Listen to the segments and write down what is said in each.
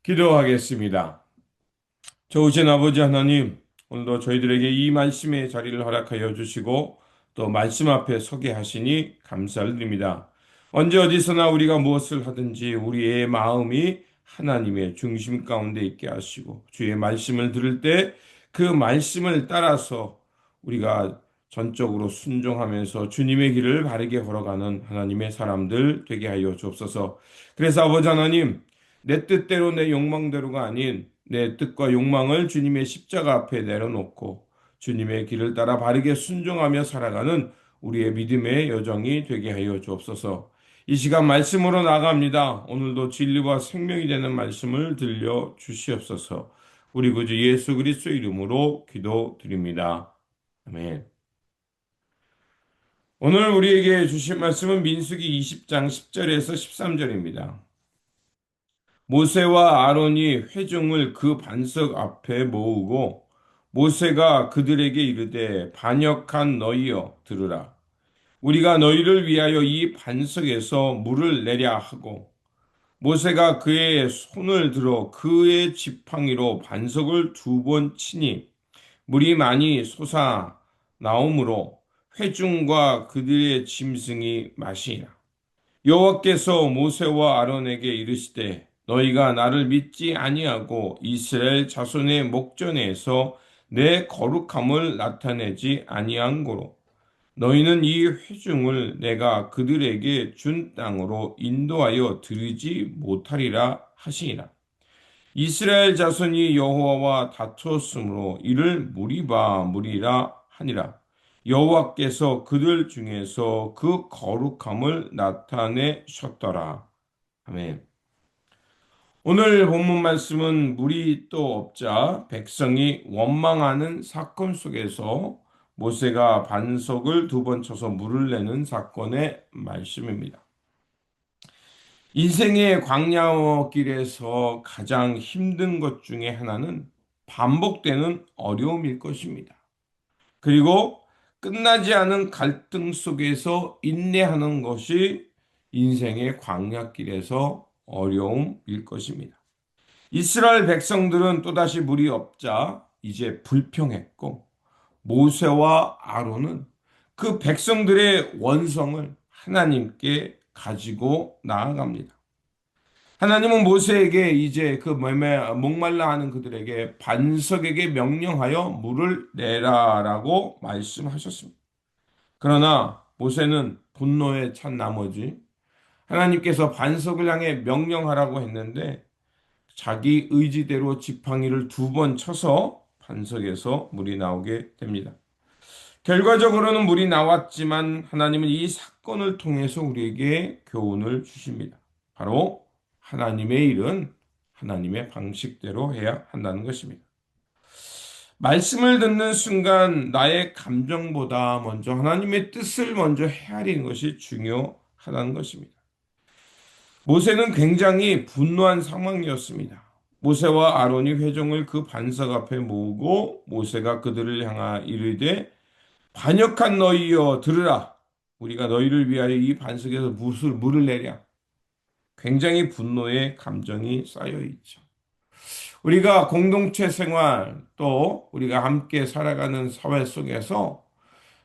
기도하겠습니다. 좋으신 아버지 하나님, 오늘도 저희들에게 이 말씀의 자리를 허락하여 주시고 또 말씀 앞에 서게 하시니 감사를 드립니다. 언제 어디서나 우리가 무엇을 하든지 우리의 마음이 하나님의 중심 가운데 있게 하시고 주의 말씀을 들을 때 그 말씀을 따라서 우리가 전적으로 순종하면서 주님의 길을 바르게 걸어가는 하나님의 사람들 되게 하여 주옵소서. 그래서 아버지 하나님, 내 뜻대로 내 욕망대로가 아닌 내 뜻과 욕망을 주님의 십자가 앞에 내려놓고 주님의 길을 따라 바르게 순종하며 살아가는 우리의 믿음의 여정이 되게 하여 주옵소서. 이 시간 말씀으로 나갑니다. 오늘도 진리와 생명이 되는 말씀을 들려 주시옵소서. 우리 구주 예수 그리스도 이름으로 기도드립니다. 아멘. 오늘 우리에게 주신 말씀은 민수기 20장 10절에서 13절입니다. 모세와 아론이 회중을 그 반석 앞에 모으고 모세가 그들에게 이르되 반역한 너희여 들으라. 우리가 너희를 위하여 이 반석에서 물을 내랴 하고 모세가 그의 손을 들어 그의 지팡이로 반석을 두 번 치니 물이 많이 솟아 나오므로 회중과 그들의 짐승이 마시니라. 여호와께서 모세와 아론에게 이르시되 너희가 나를 믿지 아니하고 이스라엘 자손의 목전에서 내 거룩함을 나타내지 아니한 고로 너희는 이 회중을 내가 그들에게 준 땅으로 인도하여 들이지 못하리라 하시니라. 이스라엘 자손이 여호와와 다투었으므로 이를 무리라 하니라. 여호와께서 그들 중에서 그 거룩함을 나타내셨더라. 아멘. 오늘 본문 말씀은 물이 또 없자 백성이 원망하는 사건 속에서 모세가 반석을 두 번 쳐서 물을 내는 사건의 말씀입니다. 인생의 광야길에서 가장 힘든 것 중에 하나는 반복되는 어려움일 것입니다. 그리고 끝나지 않은 갈등 속에서 인내하는 것이 인생의 광야길에서 어려움일 것입니다. 이스라엘 백성들은 또다시 물이 없자 이제 불평했고 모세와 아론은 그 백성들의 원성을 하나님께 가지고 나아갑니다. 하나님은 모세에게 이제 그 목말라 하는 그들에게 반석에게 명령하여 물을 내라라고 말씀하셨습니다. 그러나 모세는 분노에 찬 나머지 하나님께서 반석을 향해 명령하라고 했는데 자기 의지대로 지팡이를 두 번 쳐서 반석에서 물이 나오게 됩니다. 결과적으로는 물이 나왔지만 하나님은 이 사건을 통해서 우리에게 교훈을 주십니다. 바로 하나님의 일은 하나님의 방식대로 해야 한다는 것입니다. 말씀을 듣는 순간 나의 감정보다 먼저 하나님의 뜻을 먼저 헤아리는 것이 중요하다는 것입니다. 모세는 굉장히 분노한 상황이었습니다. 모세와 아론이 회중을 그 반석 앞에 모으고 모세가 그들을 향하 이르되 반역한 너희여 들으라. 우리가 너희를 위하여 이 반석에서 물을 내랴. 굉장히 분노의 감정이 쌓여 있죠. 우리가 공동체 생활 또 우리가 함께 살아가는 사회 속에서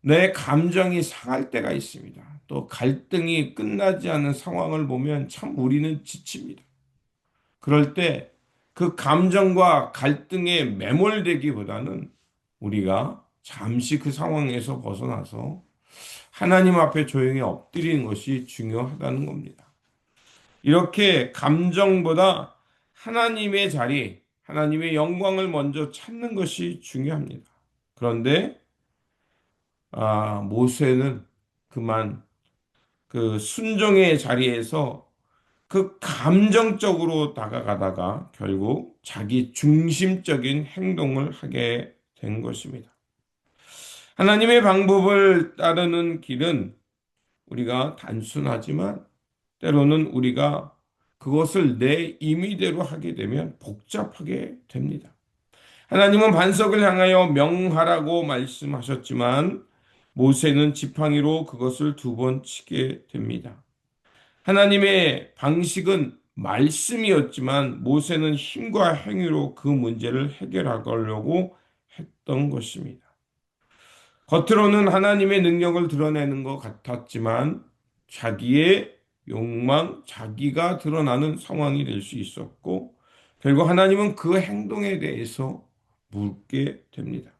내 감정이 상할 때가 있습니다. 또 갈등이 끝나지 않은 상황을 보면 참 우리는 지칩니다. 그럴 때 그 감정과 갈등에 매몰되기보다는 우리가 잠시 그 상황에서 벗어나서 하나님 앞에 조용히 엎드리는 것이 중요하다는 겁니다. 이렇게 감정보다 하나님의 자리, 하나님의 영광을 먼저 찾는 것이 중요합니다. 그런데 모세는 그만 그 순종의 자리에서 그 감정적으로 다가가다가 결국 자기 중심적인 행동을 하게 된 것입니다. 하나님의 방법을 따르는 길은 우리가 단순하지만 때로는 우리가 그것을 내 임의대로 하게 되면 복잡하게 됩니다. 하나님은 반석을 향하여 명하라고 말씀하셨지만 모세는 지팡이로 그것을 두 번 치게 됩니다. 하나님의 방식은 말씀이었지만 모세는 힘과 행위로 그 문제를 해결하려고 했던 것입니다. 겉으로는 하나님의 능력을 드러내는 것 같았지만 자기의 욕망, 자기가 드러나는 상황이 될 수 있었고 결국 하나님은 그 행동에 대해서 묻게 됩니다.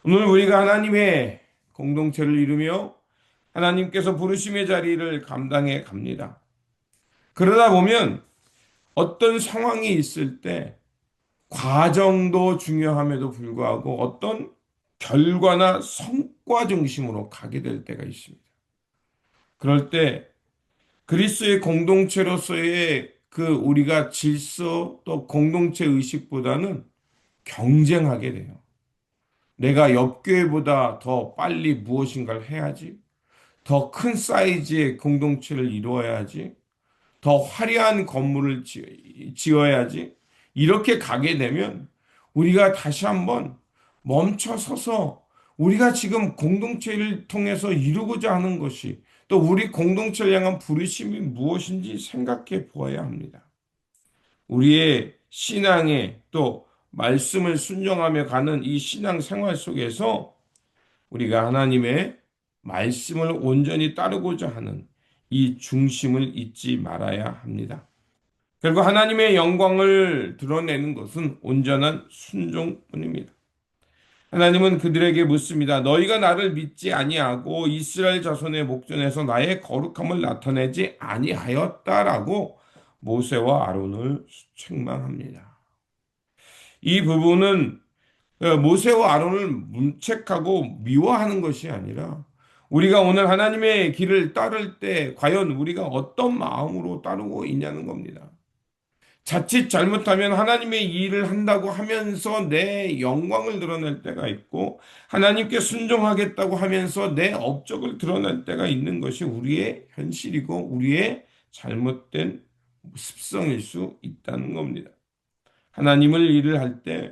오늘 우리가 하나님의 공동체를 이루며 하나님께서 부르심의 자리를 감당해 갑니다. 그러다 보면 어떤 상황이 있을 때 과정도 중요함에도 불구하고 어떤 결과나 성과 중심으로 가게 될 때가 있습니다. 그럴 때 그리스도의 공동체로서의 그 우리가 질서 또 공동체 의식보다는 경쟁하게 돼요. 내가 옆 교회보다 더 빨리 무엇인가를 해야지. 더 큰 사이즈의 공동체를 이루어야지. 더 화려한 건물을 지어야지. 이렇게 가게 되면 우리가 다시 한번 멈춰 서서 우리가 지금 공동체를 통해서 이루고자 하는 것이 또 우리 공동체를 향한 부르심이 무엇인지 생각해 보아야 합니다. 우리의 신앙에 또 말씀을 순종하며 가는 이 신앙 생활 속에서 우리가 하나님의 말씀을 온전히 따르고자 하는 이 중심을 잊지 말아야 합니다. 결국 하나님의 영광을 드러내는 것은 온전한 순종뿐입니다. 하나님은 그들에게 묻습니다. 너희가 나를 믿지 아니하고 이스라엘 자손의 목전에서 나의 거룩함을 나타내지 아니하였다라고 모세와 아론을 책망합니다. 이 부분은 모세와 아론을 문책하고 미워하는 것이 아니라 우리가 오늘 하나님의 길을 따를 때 과연 우리가 어떤 마음으로 따르고 있냐는 겁니다. 자칫 잘못하면 하나님의 일을 한다고 하면서 내 영광을 드러낼 때가 있고 하나님께 순종하겠다고 하면서 내 업적을 드러낼 때가 있는 것이 우리의 현실이고 우리의 잘못된 습성일 수 있다는 겁니다. 하나님을 일을 할 때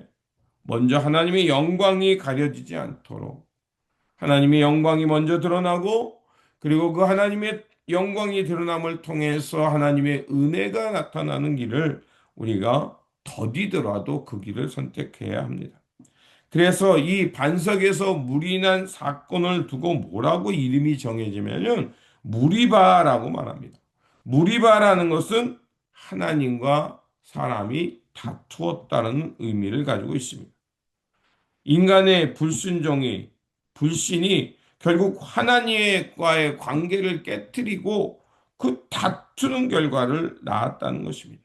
먼저 하나님의 영광이 가려지지 않도록 하나님의 영광이 먼저 드러나고 그리고 그 하나님의 영광이 드러남을 통해서 하나님의 은혜가 나타나는 길을 우리가 더디더라도 그 길을 선택해야 합니다. 그래서 이 반석에서 물이 난 사건을 두고 뭐라고 이름이 정해지면은 무리바라고 말합니다. 무리바라는 것은 하나님과 사람이 다투었다는 의미를 가지고 있습니다. 인간의 불순종이, 불신이 결국 하나님과의 관계를 깨뜨리고 그 다투는 결과를 낳았다는 것입니다.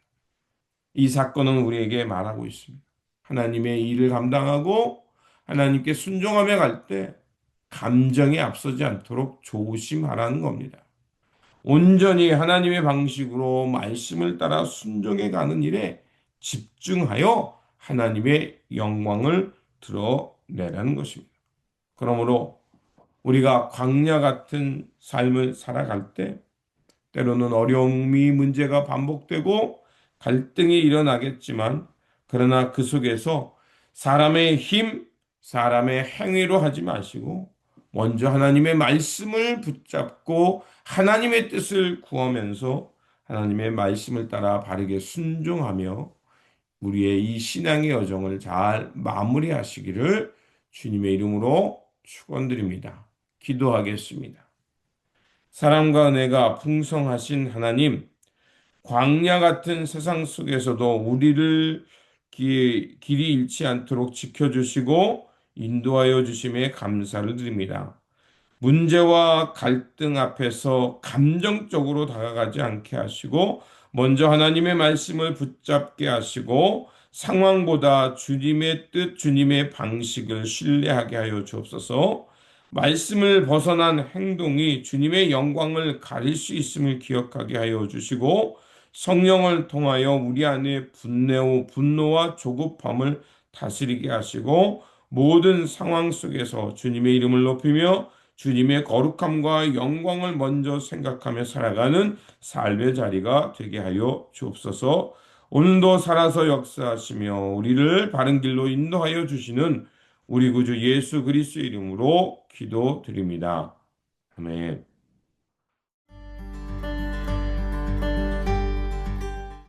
이 사건은 우리에게 말하고 있습니다. 하나님의 일을 감당하고 하나님께 순종하며 갈 때 감정에 앞서지 않도록 조심하라는 겁니다. 온전히 하나님의 방식으로 말씀을 따라 순종해 가는 일에 집중하여 하나님의 영광을 드러내라는 것입니다. 그러므로 우리가 광야 같은 삶을 살아갈 때 때로는 어려움이 문제가 반복되고 갈등이 일어나겠지만 그러나 그 속에서 사람의 힘, 사람의 행위로 하지 마시고 먼저 하나님의 말씀을 붙잡고 하나님의 뜻을 구하면서 하나님의 말씀을 따라 바르게 순종하며 우리의 이 신앙의 여정을 잘 마무리하시기를 주님의 이름으로 축원드립니다. 기도하겠습니다. 사랑과 은혜가 풍성하신 하나님, 광야 같은 세상 속에서도 우리를 길이 잃지 않도록 지켜주시고 인도하여 주심에 감사를 드립니다. 문제와 갈등 앞에서 감정적으로 다가가지 않게 하시고 먼저 하나님의 말씀을 붙잡게 하시고 상황보다 주님의 뜻, 주님의 방식을 신뢰하게 하여 주옵소서. 말씀을 벗어난 행동이 주님의 영광을 가릴 수 있음을 기억하게 하여 주시고 성령을 통하여 우리 안에 분노와 조급함을 다스리게 하시고 모든 상황 속에서 주님의 이름을 높이며 주님의 거룩함과 영광을 먼저 생각하며 살아가는 삶의 자리가 되게 하여 주옵소서. 오늘도 살아서 역사하시며 우리를 바른 길로 인도하여 주시는 우리 구주 예수 그리스도의 이름으로 기도드립니다. 아멘.